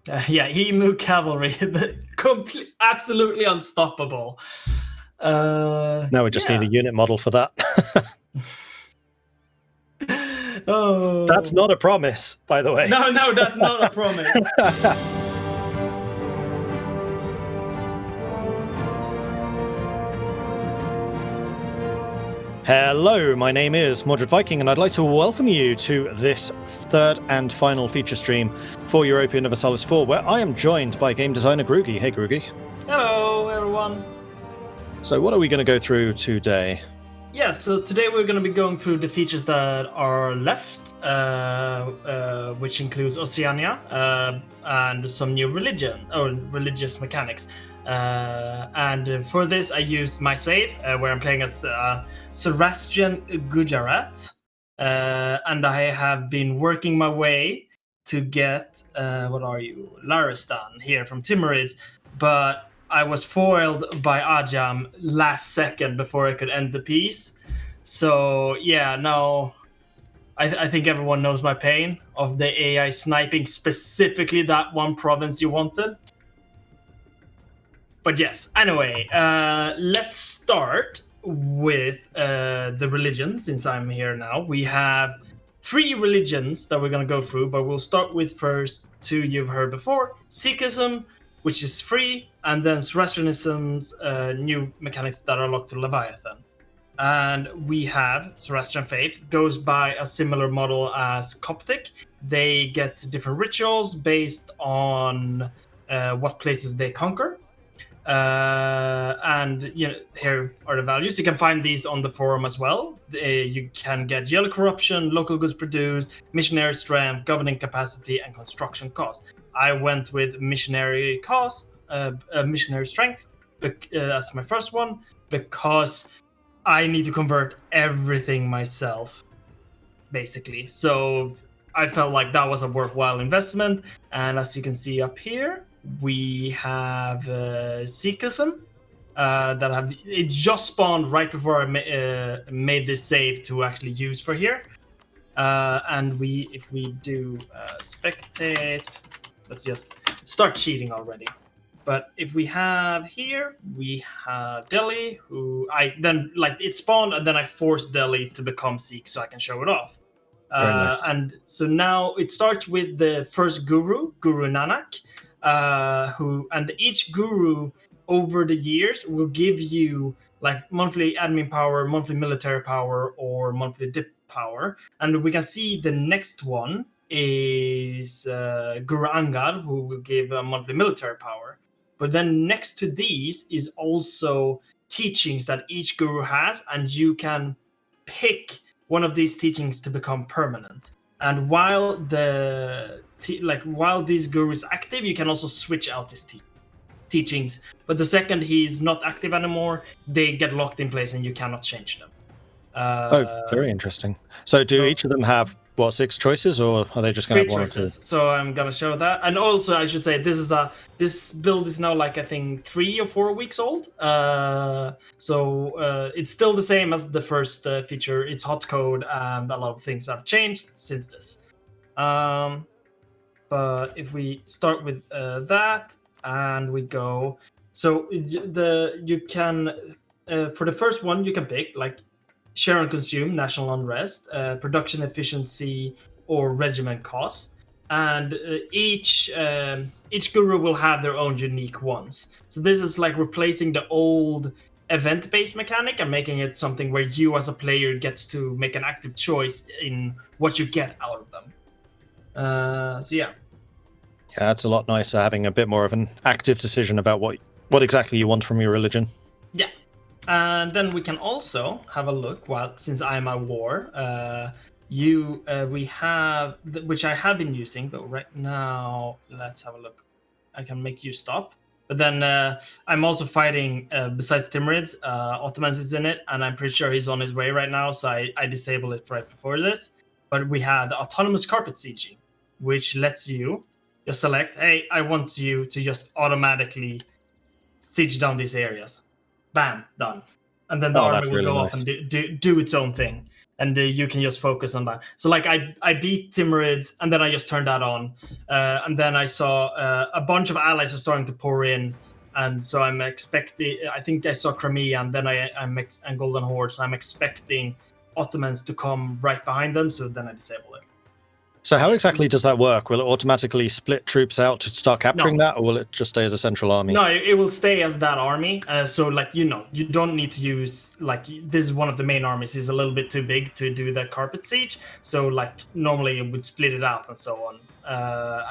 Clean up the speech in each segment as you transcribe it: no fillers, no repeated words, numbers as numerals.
Yeah, Emu Cavalry, absolutely unstoppable. Now we just need a unit model for that. Oh, that's not a promise, by the way. No, that's not a promise. Hello, my name is Mordred Viking, and I'd like to welcome you to this third and final feature stream for Europa Universalis IV, where I am joined by game designer Groogy. Hey, Groogy. Hello, everyone. So what are we going to go through today? Yeah, so today we're going to be going through the features that are left, which includes Oceania and some new religious mechanics. And for this, I used my save, where I'm playing as Sebastian Gujarat, and I have been working my way to get Laristan here from Timurids, but I was foiled by Ajam last second before I could end the piece. So yeah, now I think everyone knows my pain of the AI sniping specifically that one province you wanted. But yes, anyway, let's start with the religion, since I'm here now. We have 3 religions that we're going to go through, but we'll start with first 2 you've heard before. Sikhism, which is free, and then Zoroastrianism's new mechanics that are locked to Leviathan. And we have Zoroastrian Faith, goes by a similar model as Coptic. They get different rituals based on what places they conquer. And here are the values. You can find these on the forum as well. You can get yellow corruption, local goods produced, missionary strength, governing capacity, and construction cost. I went with missionary cost, missionary strength as my first one, because I need to convert everything myself, basically. So I felt like that was a worthwhile investment. And as you can see up here, we have Sikhism it just spawned right before I made this save to actually use for here. And if we do spectate, let's just start cheating already. But if we have here, we have Delhi, who I then it spawned, and then I forced Delhi to become Sikh so I can show it off. Nice. And so now it starts with the first Guru Nanak, and each Guru over the years will give you monthly admin power, monthly military power, or monthly dip power. And we can see the next one is Guru Angad, who will give a monthly military power. But then next to these is also teachings that each guru has, and you can pick one of these teachings to become permanent. And while while this guru is active, you can also switch out his teachings. But the second he's not active anymore, they get locked in place and you cannot change them. Very interesting. So do each of them have 6 choices, or are they just going to have 1 choices? or 2? So I'm gonna show that. And also I should say this build is now I think 3 or 4 weeks old. So it's still the same as the first feature. It's hot code, and a lot of things have changed since this. But if we start with that and we go, so you can for the first one you can pick share and consume, national unrest, production efficiency, or regiment cost. And each guru will have their own unique ones. So this is replacing the old event-based mechanic and making it something where you as a player gets to make an active choice in what you get out of them. So yeah. Yeah, that's a lot nicer, having a bit more of an active decision about what exactly you want from your religion. Yeah. And then we can also have a look, since I'm at war, we have, which I have been using, but right now, let's have a look. I can make you stop. But then I'm also fighting, besides Timurids, Ottomans is in it, and I'm pretty sure he's on his way right now, so I disabled it right before this. But we have the autonomous carpet sieging, which lets you just select, hey, I want you to just automatically siege down these areas. Bam, done. And then the army will go off and do its own thing. and you can just focus on that. So like I beat Timurids, and then I just turned that on, and then I saw a bunch of allies are starting to pour in, and so I'm expecting. I think I saw Crimea, and then and Golden Horde. So I'm expecting Ottomans to come right behind them. So then I disable it. So how exactly does that work? Will it automatically split troops out to start capturing that, or will it just stay as a central army? No, it will stay as that army. So like, you don't need to use, like, this is one of the main armies. Is a little bit too big to do the carpet siege. So like normally it would split it out and so on.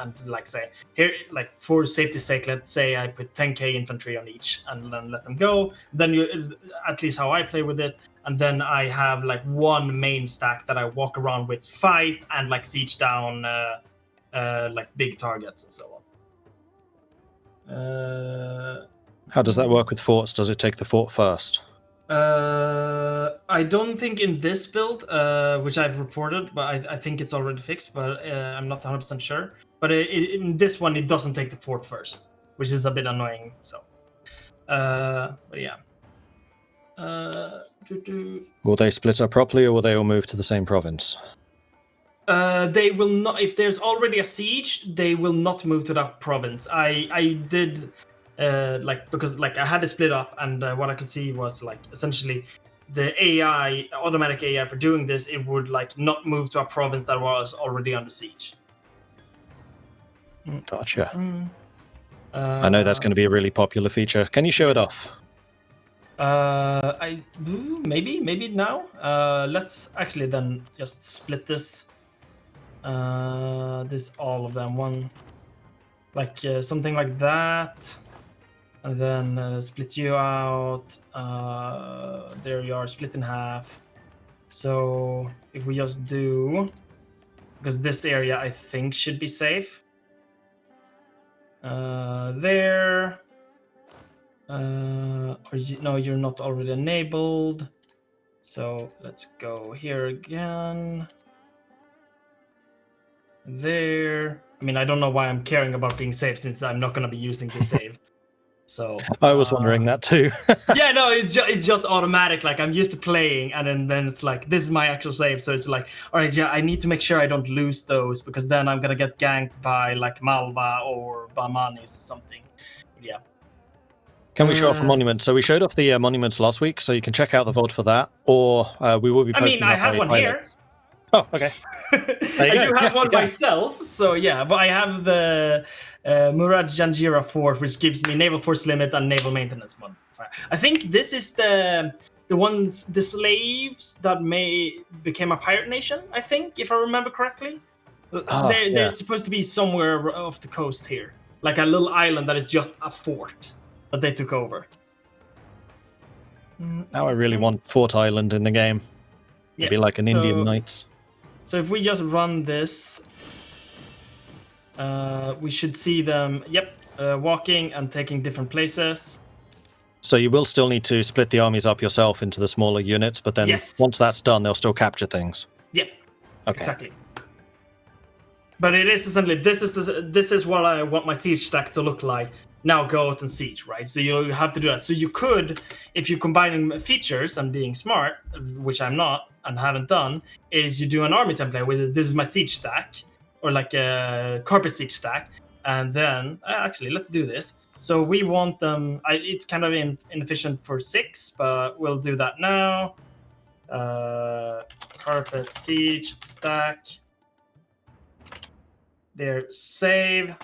And like say here, like for safety's sake, let's say I put 10k infantry on each and then let them go. Then you, at least how I play with it. And then I have like one main stack that I walk around with, fight and like siege down like big targets and so on. How does that work with forts? Does it take the fort first? I don't think in this build, which I've reported, but I think it's already fixed, but I'm not 100% sure. But in this one, it doesn't take the fort first, which is a bit annoying. So, but yeah. Will they split up properly, or will they all move to the same province? They will not. If there's already a siege, they will not move to that province. I did like, because like I had to split up, and what I could see was like essentially the AI, automatic AI for doing this, it would like not move to a province that was already under siege. Gotcha. I know that's going to be a really popular feature. Can you show it off? Maybe now. Let's actually then just split this. This all of them, one, like something like that, and then split you out. There you are, split in half. So if we just do, because this area I think should be safe. There. No, you're not already enabled. So let's go here again. There. I mean, I don't know why I'm caring about being safe, since I'm not going to be using this save. So I was wondering that too. Yeah, no, it's just automatic. Like I'm used to playing, and then it's like, this is my actual save. So it's like, all right, yeah, I need to make sure I don't lose those, because then I'm gonna get ganked by like Malva or Bamanis or something. Yeah. Can we show off a monument? So we showed off the monuments last week, so you can check out the VOD for that, or we will be posting. I have one here. Oh, okay. I do have one myself, so yeah, but I have the Murad Janjira fort, which gives me naval force limit and naval maintenance modifier. I think this is the slaves that became a pirate nation, I think, if I remember correctly. They're supposed to be somewhere off the coast here, like a little island that is just a fort that they took over. Now I really want Fort Island in the game. Maybe like an Indian Knights. So if we just run this, we should see them, walking and taking different places. So you will still need to split the armies up yourself into the smaller units, but then once that's done, they'll still capture things. Yep. Okay. Exactly. But it is essentially, this is what I want my siege stack to look like. Now go out and siege, right? So you have to do that. So you could, if you're combining features and being smart, which I'm not and haven't done, is you do an army template with this is my siege stack, or like a carpet siege stack, and then actually let's do this. So we want them. It's kind of inefficient for 6, but we'll do that now. Carpet siege stack. There, save.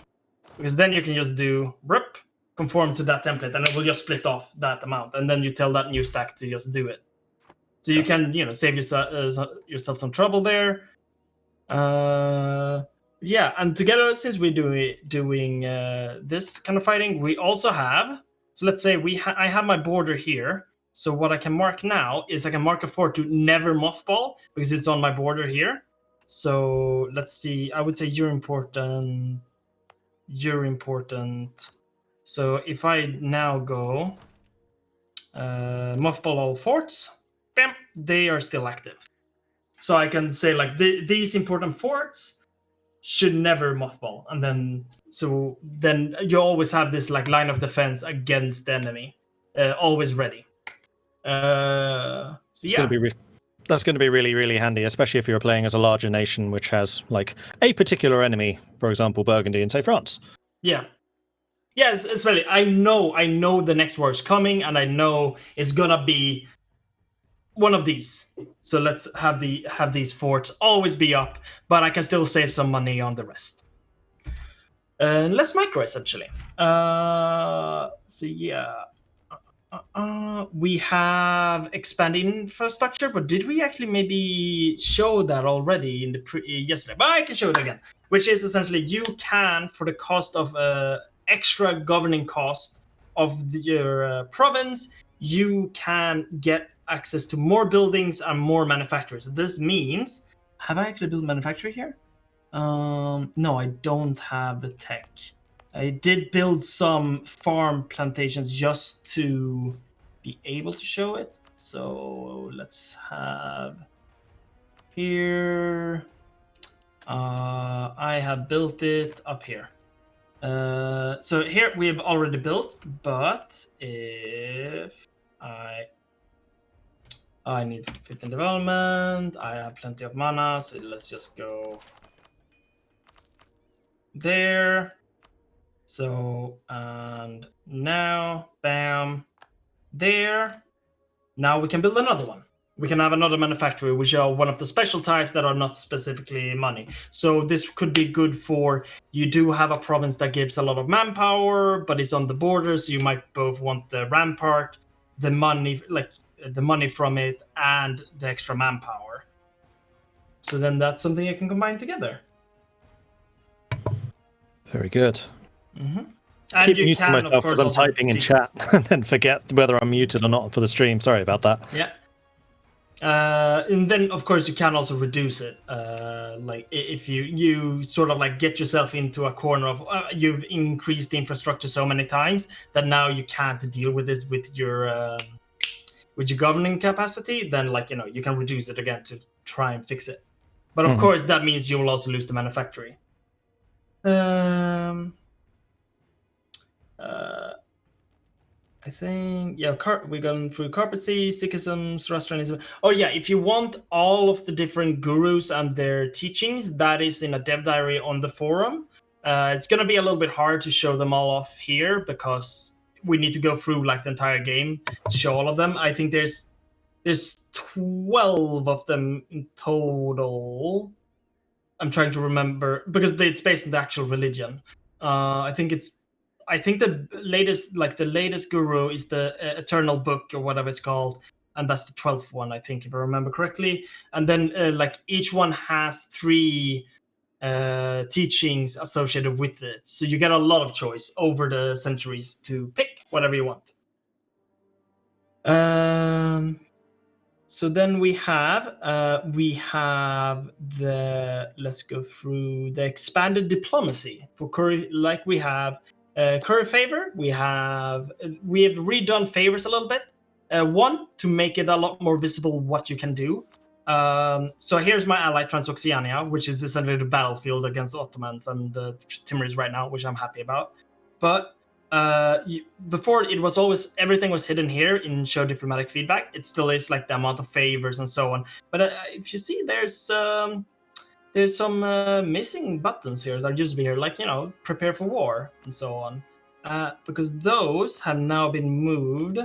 Because then you can just do conform to that template, and it will just split off that amount, and then you tell that new stack to just do it. So you can, save yourself some trouble there. Yeah, and together, since we're doing this kind of fighting, we also have. So let's say I have my border here. So what I can mark now is I can mark a fort to never mothball, because it's on my border here. So let's see. I would say you're important. You're important. So if I now go mothball all forts, bam, they are still active. So I can say like these important forts should never mothball, and then you always have this like line of defense against the enemy, always ready. So it's going to be That's going to be really, really handy, especially if you're playing as a larger nation which has like a particular enemy, for example, Burgundy and say France. Yeah. Yes, especially I know the next war is coming, and I know it's gonna be one of these. So let's have these forts always be up, but I can still save some money on the rest. Less micro essentially. So yeah. We have expanded infrastructure, but did we actually maybe show that already in the yesterday? But I can show it again, which is essentially you can, for the cost of extra governing cost of your province, you can get access to more buildings and more manufacturers. This means, have I actually built a manufacturer here? No, I don't have the tech. I did build some farm plantations just to be able to show it. So let's have here. I have built it up here. So here we have already built, but if I need 15 development, I have plenty of mana, so let's just go there. So, and now, bam, there. Now we can build another one. We can have another manufacturer, which are one of the special types that are not specifically money. So this could be good for, you do have a province that gives a lot of manpower, but it's on the borders. So you might both want the rampart, the money, like the money from it, and the extra manpower. So then that's something you can combine together. Very good. Mm-hmm. Keep muting myself because I'm typing in chat and then forget whether I'm muted or not for the stream. Sorry about that. Yeah. And then, of course, you can also reduce it. Like if you sort of like get yourself into a corner of you've increased the infrastructure so many times that now you can't deal with it with your governing capacity. Then, like, you know, you can reduce it again to try and fix it. But of course, that means you will also lose the manufactory. I think, yeah, we're going through Carpacy, Sikhism, Zoroastrianism. Oh yeah, if you want all of the different gurus and their teachings, that is in a dev diary on the forum. It's going to be a little bit hard to show them all off here because we need to go through like the entire game to show all of them. I think there's 12 of them in total. I'm trying to remember because it's based on the actual religion. I think the latest guru is the Eternal Book or whatever it's called, and that's the 12th one, I think, if I remember correctly. And then like each one has 3 teachings associated with it, so you get a lot of choice over the centuries to pick whatever you want. So then we have let's go through the expanded diplomacy for curry, like we have curry favor. We have redone favors a little bit. One, to make it a lot more visible what you can do. So here's my ally Oceania, which is essentially the battlefield against Ottomans and the Timurids right now, which I'm happy about. But before it was always everything was hidden here in show diplomatic feedback. It still is like the amount of favors and so on. But if you see, there's some missing buttons here that used to be here, like, you know, prepare for war and so on, because those have now been moved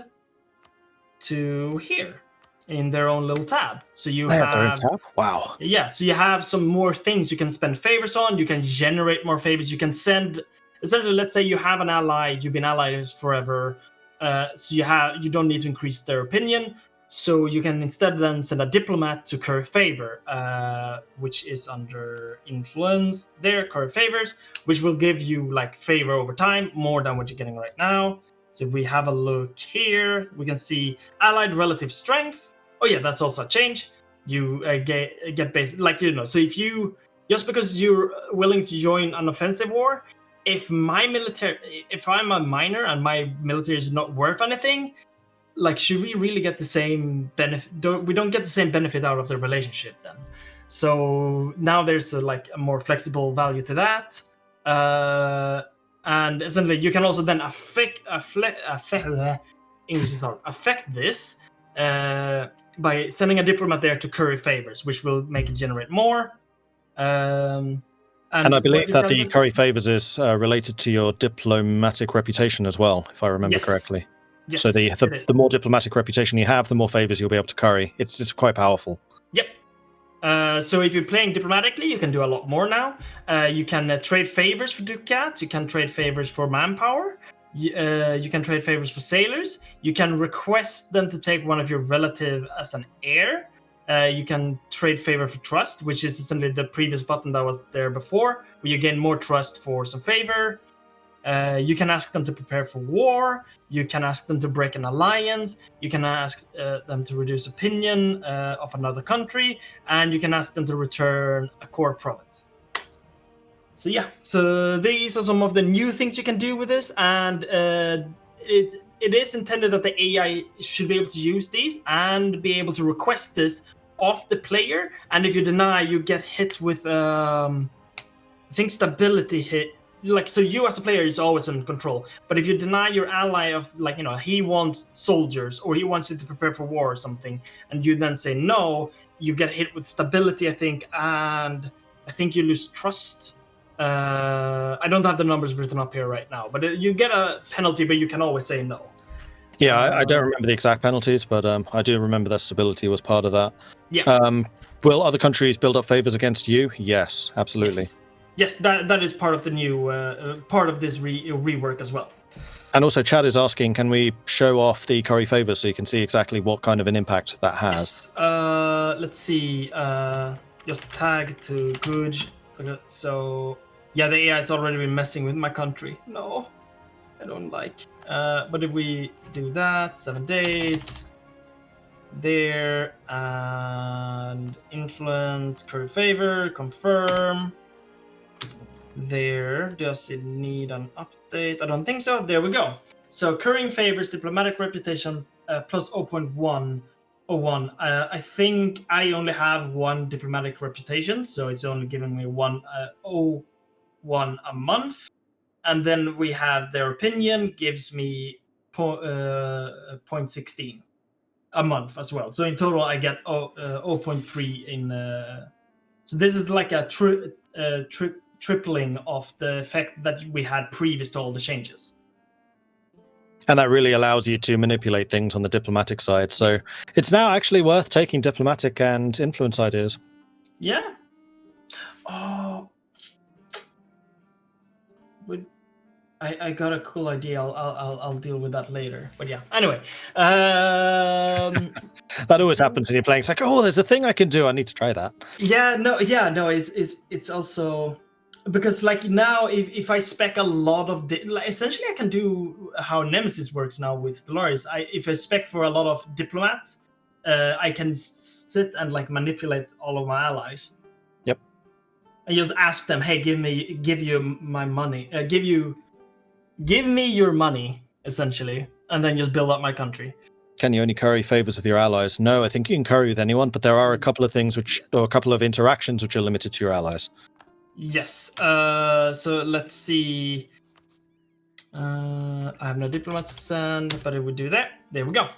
to here in their own little tab. So you have their own tab? Wow. Yeah, so you have some more things you can spend favors on. You can generate more favors. You can send. Essentially, let's say you have an ally, you've been allies forever, so you don't need to increase their opinion, so you can instead then send a diplomat to curry favor, which is under influence there, curry favors, which will give you like favor over time, more than what you're getting right now. So if we have a look here, we can see allied relative strength. Oh yeah, that's also a change. You get basic, like, you know, so if you, just because you're willing to join an offensive war, if I'm a minor and my military is not worth anything, like, should we really get the same benefit? We don't get the same benefit out of the relationship then. So now there's a more flexible value to that. And essentially you can also then affect this by sending a diplomat there to curry favors, which will make it generate more. And I believe that the curry favors is related to your diplomatic reputation as well, if I remember correctly. Yes, so the more diplomatic reputation you have, the more favors you'll be able to curry. It's quite powerful. Yep. So if you're playing diplomatically, you can do a lot more now. You can trade favors for ducats. You can trade favors for manpower. You can trade favors for sailors. You can request them to take one of your relative as an heir. You can trade favor for trust, which is essentially the previous button that was there before, where you gain more trust for some favor. You can ask them to prepare for war. You can ask them to break an alliance. You can ask them to reduce opinion of another country. And you can ask them to return a core province. So yeah, so these are some of the new things you can do with this. And it is intended that the AI should be able to use these and be able to request this of the player. And if you deny, you get hit with, I think, stability hit. Like, so you as a player is always in control. But if you deny your ally of, like, you know, he wants soldiers or he wants you to prepare for war or something, and you then say no, you get hit with stability, I think, and I think you lose trust. I don't have the numbers written up here right now, but you get a penalty, but you can always say no. Yeah, I don't remember the exact penalties, but I do remember that stability was part of that. Yeah. Will other countries build up favors against you? Yes, absolutely. Yes, that is part of the new part of this rework as well. And also, Chad is asking, can we show off the curry favors so you can see exactly what kind of an impact that has? Yes. Let's see. Just tag to Groogy. Okay, so yeah, the AI has already been messing with my country. No, I don't like. But if we do that, 7 days. There, and influence, curry favor, confirm. There, does it need an update? I don't think so. There we go. So currying favors, diplomatic reputation plus 0.101. I think I only have one diplomatic reputation, so it's only giving me 1 a month. And then we have their opinion gives me 0.16 a month as well. So in total, I get 0.3 in. So this is like a tripling of the effect that we had previous to all the changes. And that really allows you to manipulate things on the diplomatic side. So it's now actually worth taking diplomatic and influence ideas. Yeah. Oh. I got a cool idea. I'll deal with that later. But yeah. Anyway. That always happens when you're playing. It's like, oh, there's a thing I can do. I need to try that. Yeah. No. It's also because like now if I spec a lot of essentially I can do how Nemesis works now with Stellaris. If I spec for a lot of diplomats, I can sit and like manipulate all of my allies. Yep. And just ask them, hey, give you my money. Give me your money, essentially, and then just build up my country. Can you only curry favors with your allies? No, I think you can curry with anyone, but there are a couple of things or a couple of interactions which are limited to your allies. Yes. So let's see. I have no diplomats to send, but it would do that. There we go.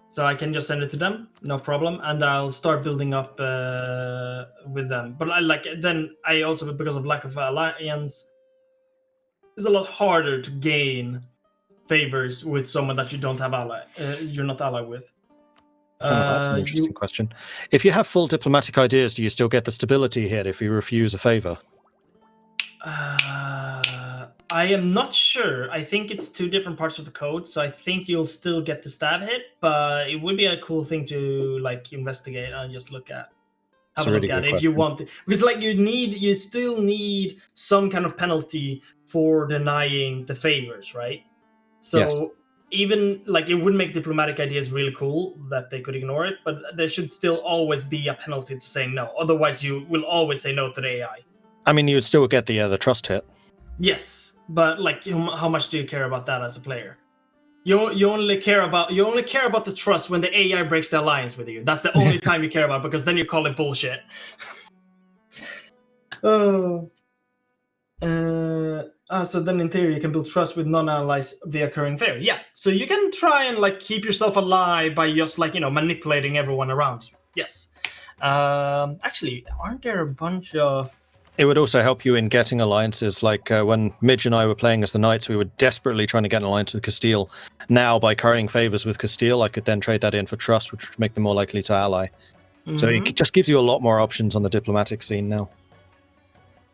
So I can just send it to them, no problem, and I'll start building up with them. But I also, because of lack of alliance, it's a lot harder to gain favors with someone that you don't have you're not allied with. That's an interesting question. If you have full diplomatic ideas, do you still get the stability hit if you refuse a favor? I am not sure. I think it's 2 different parts of the code, so I think you'll still get the stab hit, but it would be a cool thing to like investigate and just look at. Have a look at it if you want to, because like you still need some kind of penalty for denying the favors, right? So yes. Even like it would make diplomatic ideas really cool that they could ignore it, but there should still always be a penalty to saying no. Otherwise, you will always say no to the AI. I mean, you would still get the trust hit. Yes, but like, how much do you care about that as a player? You only care about the trust when the AI breaks the alliance with you. That's the only time you care about, because then you call it bullshit. Oh. So then in theory you can build trust with non-allies via current favor. Yeah, so you can try and like keep yourself alive by just like, manipulating everyone around you. Yes. Actually, aren't there a bunch of... It would also help you in getting alliances, like when Midge and I were playing as the Knights, we were desperately trying to get an alliance with Castile. Now, by currying favors with Castile, I could then trade that in for trust, which would make them more likely to ally. So it just gives you a lot more options on the diplomatic scene now.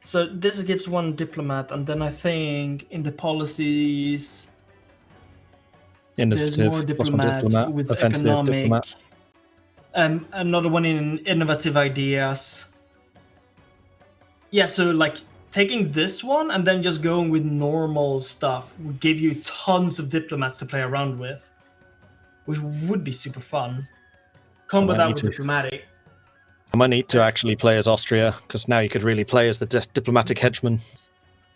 So this gives one diplomat, and then I think in the policies... There's more diplomats with economic... Diplomat. Another one in innovative ideas. Yeah, so like taking this one and then just going with normal stuff would give you tons of diplomats to play around with, which would be super fun. Combo that with diplomatic. I might need to actually play as Austria, because now you could really play as the diplomatic hegemon.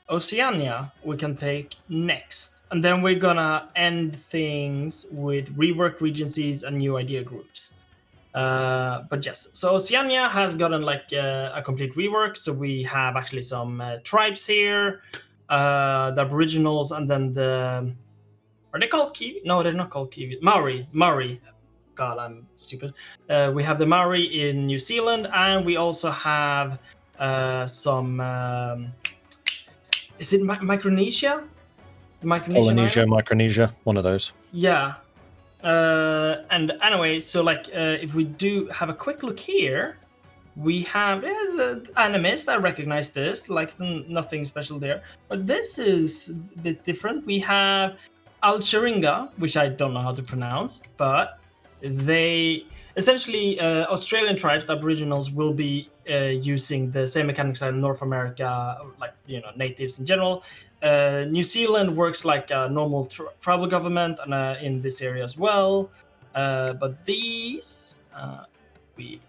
Oceania we can take next, and then we're gonna end things with rework regencies and new idea groups. But yes, so Oceania has gotten like a complete rework. So we have actually some tribes here, the Aboriginals, and then are they called Kiwi? No, they're not called Kiwi. Maori. God, I'm stupid. We have the Maori in New Zealand, and we also have some. Is it Micronesia? Micronesia, one of those. Yeah. And anyway, so like if we do have a quick look here, we have the animist. I recognize this, like nothing special there, but this is a bit different. We have Al-Sharinga, which I don't know how to pronounce, but they essentially Australian tribes, the Aboriginals, will be using the same mechanics as North America, like natives in general. New Zealand works like a normal tribal government, and in this area as well. But these, we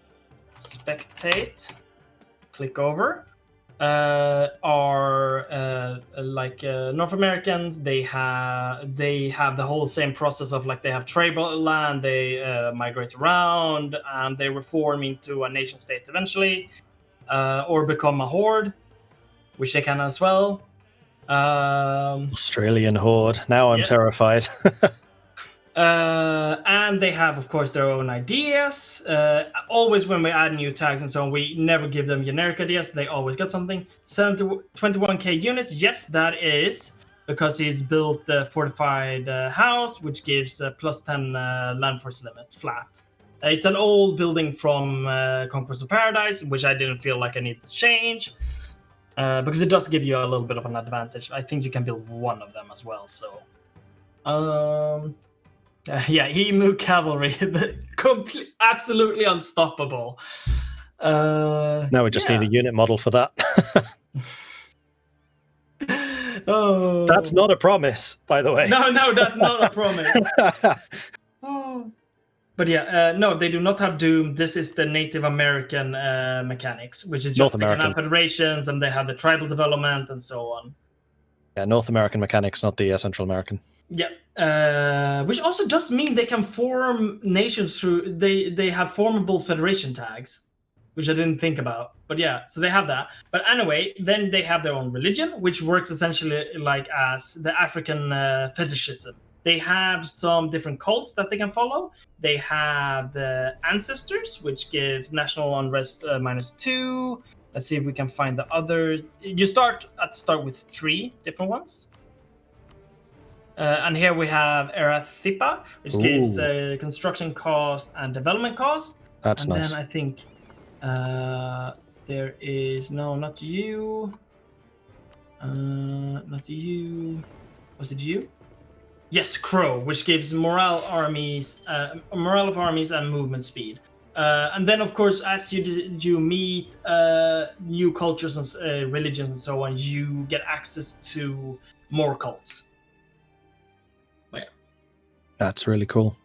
spectate, click over, are like North Americans. They have the whole same process of like they have tribal land, they migrate around, and they reform into a nation state eventually, or become a horde, which they can as well. Australian horde. Now I'm terrified. And they have, of course, their own ideas. Always when we add new tags and so on, we never give them generic ideas. They always get something. 21k units. Yes, that is because he's built the fortified house, which gives plus 10 land force limit flat. It's an old building from Conquest of Paradise, which I didn't feel like I needed to change. Because it does give you a little bit of an advantage. I think you can build one of them as well. So, yeah, Emu Cavalry, absolutely unstoppable. Now we just need a unit model for that. Oh, that's not a promise, by the way. No, that's not a promise. Oh. But yeah, no, they do not have Doom. This is the Native American mechanics, which is just they can have federations and they have the tribal development and so on. Yeah, North American mechanics, not the Central American. Yeah, which also does mean they can form nations through. They have formable federation tags, which I didn't think about. But yeah, so they have that. But anyway, then they have their own religion, which works essentially like as the African fetishism. They have some different cults that they can follow. They have the ancestors, which gives national unrest -2. Let's see if we can find the others. You start with 3 different ones. And here we have Erathipa, which gives construction cost and development cost. That's nice. And then I think there is not you. Not you. Was it you? Yes, Crow, which gives morale of armies and movement speed. And then, of course, as you meet new cultures and religions and so on, you get access to more cults. But yeah. That's really cool.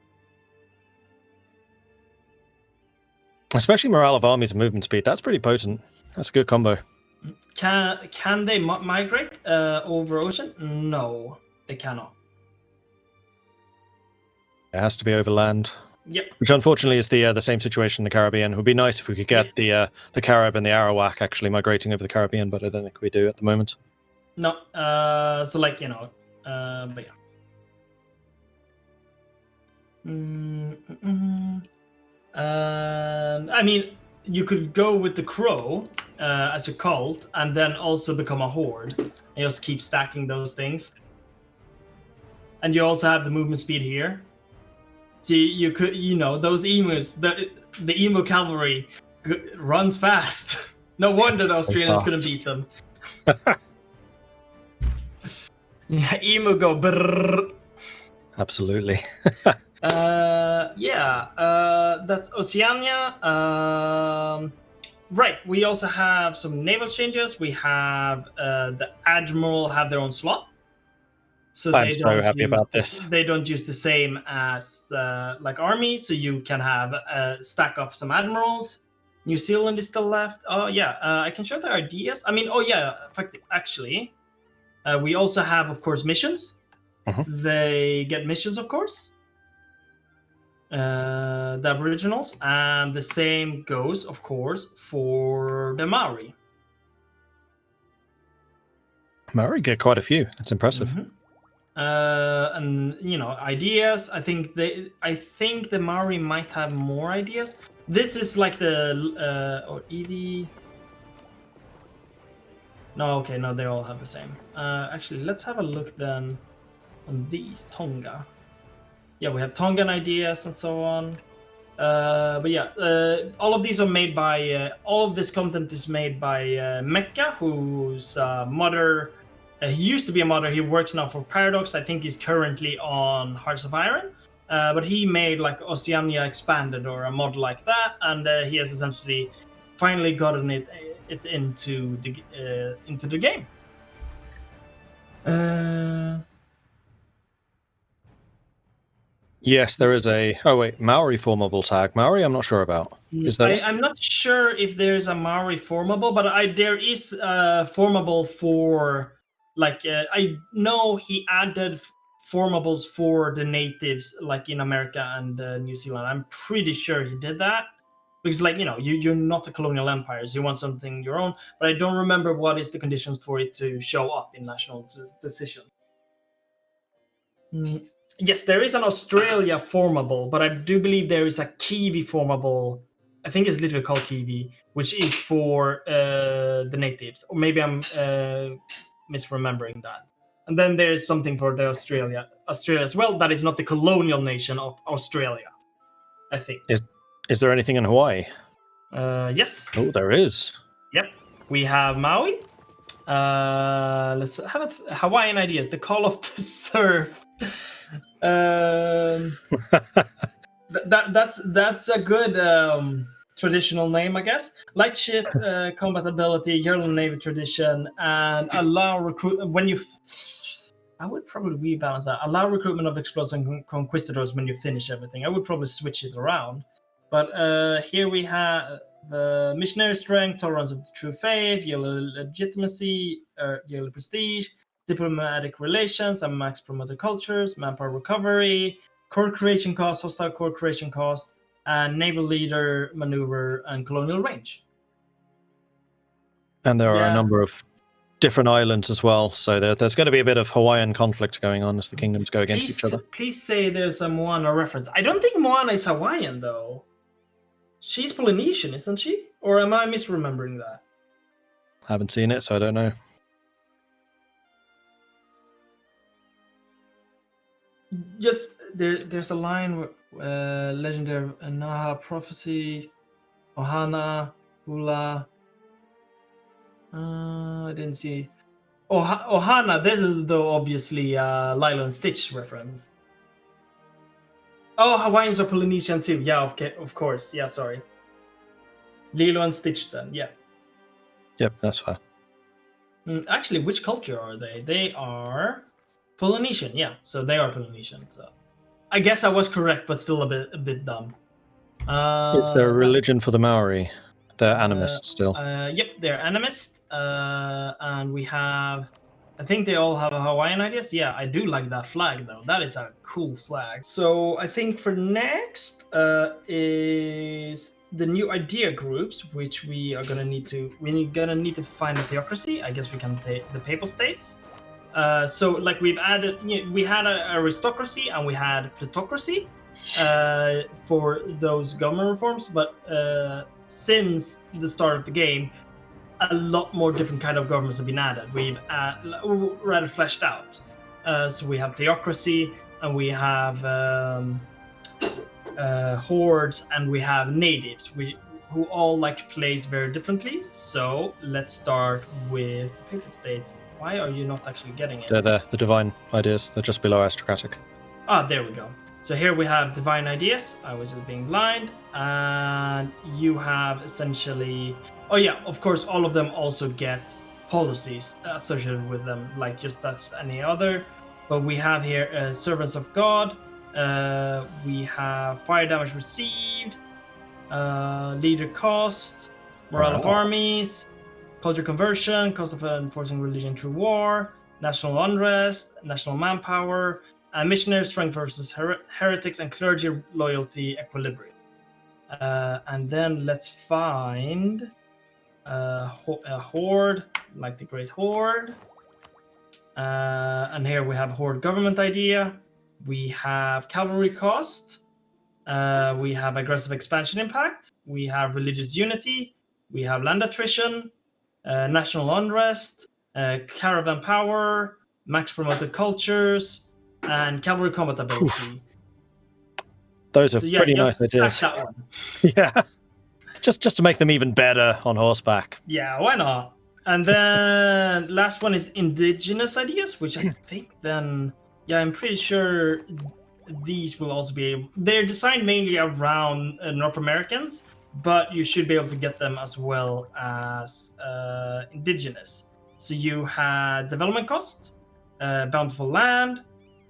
Especially morale of armies and movement speed. That's pretty potent. That's a good combo. Can they migrate over ocean? No, they cannot. It has to be over land. Yep. Which unfortunately is the same situation in the Caribbean. It would be nice if we could get the Carib and the Arawak actually migrating over the Caribbean, but I don't think we do at the moment. No. So like, you know, but yeah. I mean, you could go with the crow as a cult, and then also become a horde, and just keep stacking those things. And you also have the movement speed here. So you could, you know, those emus, the emu cavalry runs fast. No wonder the Australians couldn't beat them. Yeah, emu go brrr. Absolutely. That's Oceania. Right. We also have some naval changes. We have the admiral have their own slot. So I'm so happy about this. They don't use the same as like army. So you can have stack up some admirals. New Zealand is still left. Oh yeah, I can show the ideas. I mean, oh yeah, in fact, actually, we also have, of course, missions. They get missions, of course. The Aboriginals, and the same goes, of course, for the Maori. Maori get quite a few. That's impressive. And you know, ideas. I think the Maori might have more ideas. This is like the or Eevee. No, okay, no, they all have the same. Actually, let's have a look then on these Tonga. Yeah, we have Tongan ideas and so on. But yeah, all of these are made by. All of this content is made by Mecca, whose modder. He used to be a modder. He works now for Paradox. I think he's currently on Hearts of Iron. But he made like Oceania Expanded or a mod like that, and he has essentially finally gotten it into the game. Yes, there is a. Oh wait, Maori formable tag. Maori, I'm not sure about. Is there? I'm not sure if there's a Maori formable, but there is formable for like I know he added formables for the natives like in America and New Zealand. I'm pretty sure he did that because like, you know, you're not a colonial empire, so you want something your own. But I don't remember what is the conditions for it to show up in national decision. Yes, there is an Australia formable, but I do believe there is a Kiwi formable. I think it's literally called Kiwi, which is for the natives. Or maybe I'm misremembering that. And then there's something for the Australia as well. That is not the colonial nation of Australia, I think. Is there anything in Hawaii? Yes. Oh, there is. Yep. We have Maui. Let's have Hawaiian ideas. The Call of the Surf. That's a good traditional name, I guess. Light ship combat ability, Yearling Navy tradition, and allow recruit when you. I would probably rebalance that. Allow recruitment of explosive conquistadors when you finish everything. I would probably switch it around. But here we have the missionary strength, tolerance of true faith, yellow legitimacy, yellow prestige, diplomatic relations, and max promoter cultures, manpower recovery, core creation cost, hostile core creation cost, and naval leader maneuver and colonial range. And there are a number of different islands as well, so there's going to be a bit of Hawaiian conflict going on as the kingdoms go against each other. Please say there's a Moana reference. I don't think Moana is Hawaiian, though. She's Polynesian, isn't she? Or am I misremembering that? I haven't seen it, so I don't know. Just there's a line where legendary Naha prophecy, Ohana, Hula. I didn't see. Ohana. This is though obviously Lilo and Stitch reference. Oh, Hawaiians are Polynesian too. Yeah, okay, of course. Yeah, sorry. Lilo and Stitch then. Yeah. Yep, that's fair. Actually, which culture are they? They are Polynesian. Yeah, so they are Polynesian. So I guess I was correct, but still a bit dumb. Is there a religion for the Maori? They're animist still. Yep, they're animist. And we have, I think they all have a Hawaiian ideas. Yeah, I do like that flag though. That is a cool flag. So I think for next is the new idea groups, which we're gonna need to find a theocracy. I guess we can take the papal states. So like we've added, we had a aristocracy and we had plutocracy for those government reforms, but since the start of the game, a lot more different kind of governments have been added. We've rather fleshed out. So we have theocracy, and we have hordes, and we have natives, who all like to place very differently. So let's start with the papal states. Why are you not actually getting it? They're there, the divine ideas. They're just below aristocratic. Ah, there we go. So here we have divine ideas. I was just being blind. And you have essentially... Oh yeah, of course, all of them also get policies associated with them, like just as any other. But we have here servants of God. We have fire damage received, leader cost, morale of armies, culture conversion, cost of enforcing religion through war, national unrest, national manpower, and missionary strength versus heretics, and clergy loyalty equilibrium. And then let's find a horde, like the Great Horde. And here we have horde government idea. We have cavalry cost. We have aggressive expansion impact. We have religious unity. We have land attrition, national unrest, caravan power, max promoted cultures, and cavalry combat ability. Oof. Those are pretty nice ideas. That one. Yeah, just to make them even better on horseback. Yeah, why not? And then last one is indigenous ideas, which I think then, yeah, I'm pretty sure these will also be able... They're designed mainly around North Americans, but you should be able to get them as well as indigenous. So you had development cost, bountiful land,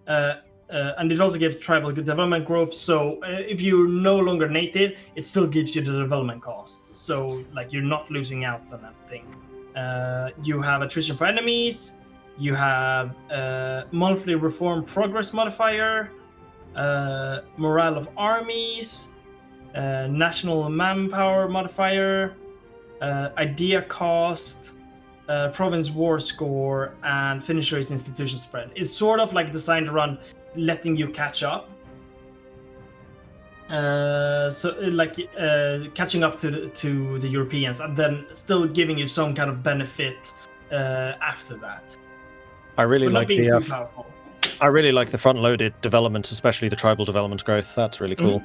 and it also gives tribal development growth. So if you're no longer native, it still gives you the development cost. So like you're not losing out on that thing. You have attrition for enemies. You have monthly reform progress modifier, morale of armies, national manpower modifier, idea cost, province war score, and finisher is institution spread. It's sort of like designed around letting you catch up. So like catching up to the Europeans, and then still giving you some kind of benefit after that. I really like the front-loaded development, especially the tribal development growth. That's really cool.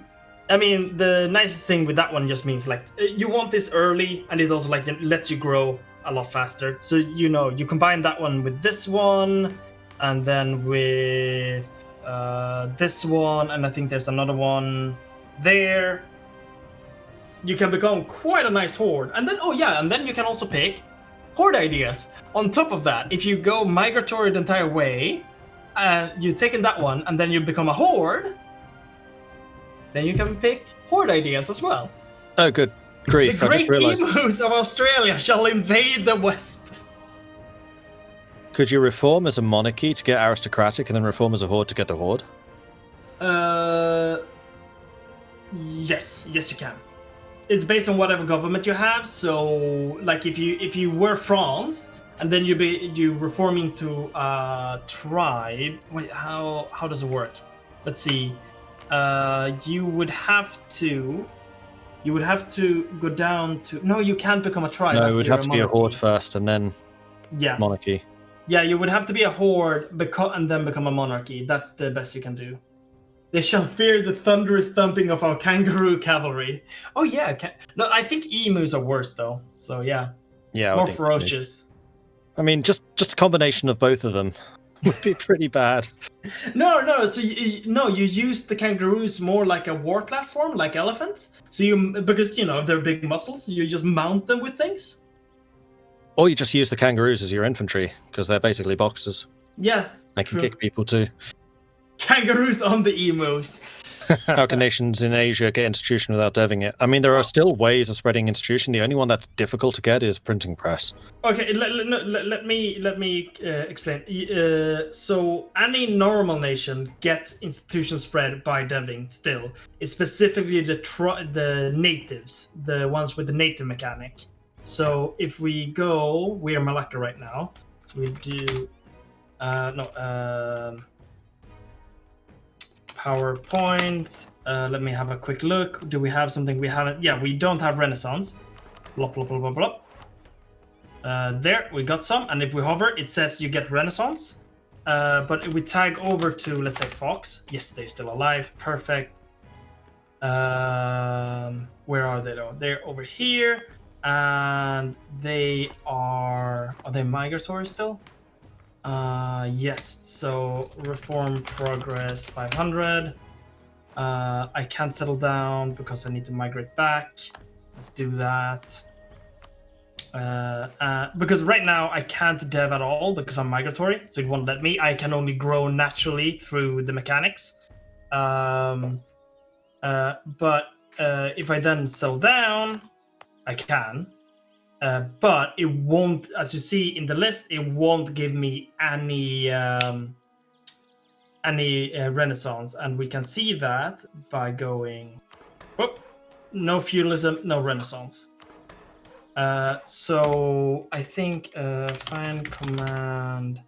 I mean, the nicest thing with that one just means like you want this early, and it also like it lets you grow a lot faster. So you combine that one with this one, and then with this one, and I think there's another one there. You can become quite a nice horde, and then you can also pick horde ideas on top of that. If you go migratory the entire way, and you take in that one, and then you become a horde, then you can pick horde ideas as well. Oh, good grief! The I just great realized. emus of Australia shall invade the West. Could you reform as a monarchy to get aristocratic, and then reform as a horde to get the horde? Yes, you can. It's based on whatever government you have. So, like, if you were France, and then you reform into a tribe. Wait, how does it work? Let's see. You would have to go down to... No, you can't become a tribe. No, it would have to be a horde first, and then monarchy. Yeah, you would have to be a horde and then become a monarchy. That's the best you can do. They shall fear the thunderous thumping of our kangaroo cavalry. Oh yeah, no, I think emus are worse though. So yeah, more ferocious. I mean, just a combination of both of them would be pretty bad. No. So you use the kangaroos more like a war platform, like elephants. So because they're big muscles, you just mount them with things. Or you just use the kangaroos as your infantry, because they're basically boxers. Yeah. They can kick people too. kangaroos on the emus. How can nations in Asia get institution without deving it? I mean, there are still ways of spreading institution. The only one that's difficult to get is printing press. Okay, let me explain. So any normal nation gets institution spread by deving. Still, it's specifically the natives, the ones with the native mechanic. So if we go, we are Malacca right now. So we do PowerPoint. Let me have a quick look. Do we have something we haven't? Yeah, we don't have Renaissance. Blah blah blah blah blah. There, we got some, and if we hover, it says you get Renaissance. But if we tag over to, let's say, Fox, yes, they're still alive. Perfect. Where are they though? They're over here, and they are they migratory still? Yes. So reform progress 500. I can't settle down because I need to migrate back. Let's do that. Because right now I can't dev at all because I'm migratory, so it won't let me. I can only grow naturally through the mechanics. But if I then settle down, I can. But it won't, as you see in the list, it won't give me any Renaissance, and we can see that by going, no feudalism, no Renaissance. So I think find command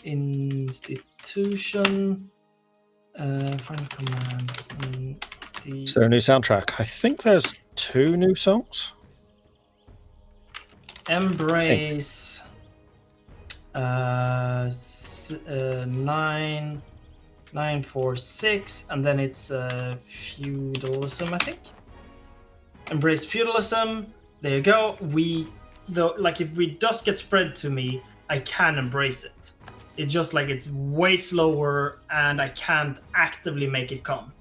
institution. Find command. Is there a new soundtrack? I think there's 2 new songs. Embrace 946, and then it's feudalism, I think. Embrace feudalism. There you go. If we just get spread to me, I can embrace it. It's just like it's way slower, and I can't actively make it come.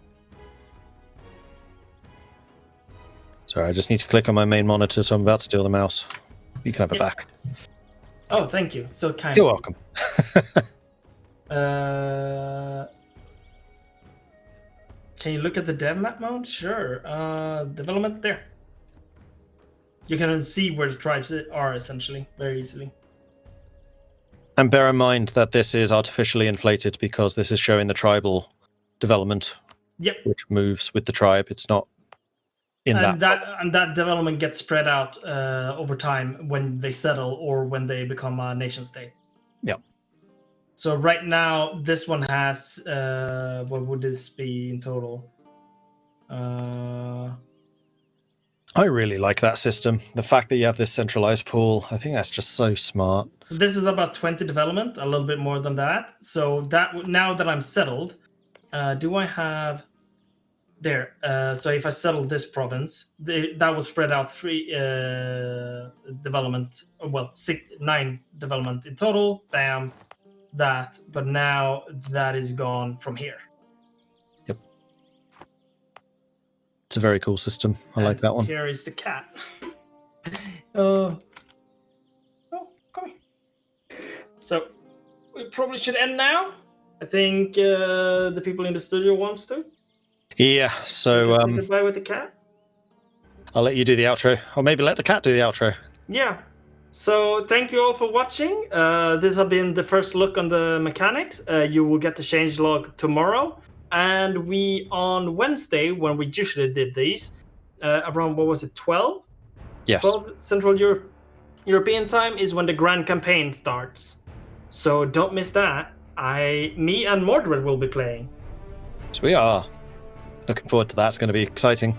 Sorry, I just need to click on my main monitor, so I'm about to steal the mouse. You can have it back. Oh, thank you. So kind. You're welcome. Can you look at the dev map mode? Sure. Development there. You can see where the tribes are essentially very easily. And bear in mind that this is artificially inflated because this is showing the tribal development. Yep. Which moves with the tribe. It's not in and that development gets spread out over time when they settle or when they become a nation state. Yep. So right now, this one has, what would this be in total? I really like that system. The fact that you have this centralized pool, I think that's just so smart. So this is about 20 development, a little bit more than that. So that now that I'm settled, do I have... There. So if I settle this province, that will spread out 3 development. Well, 9 development in total. Bam. That. But now that is gone from here. Yep. It's a very cool system. I like that one. Here is the cat. Oh, come here. So we probably should end now. I think the people in the studio wants to. Yeah, so goodbye with the cat. I'll let you do the outro, or maybe let the cat do the outro. Yeah. So thank you all for watching. This has been the first look on the mechanics. You will get the changelog tomorrow, and we on Wednesday, when we usually did these, around 12? Yes. 12 Central European time is when the grand campaign starts. So don't miss that. Me and Mordred will be playing. So we are. Looking forward to that. It's going to be exciting.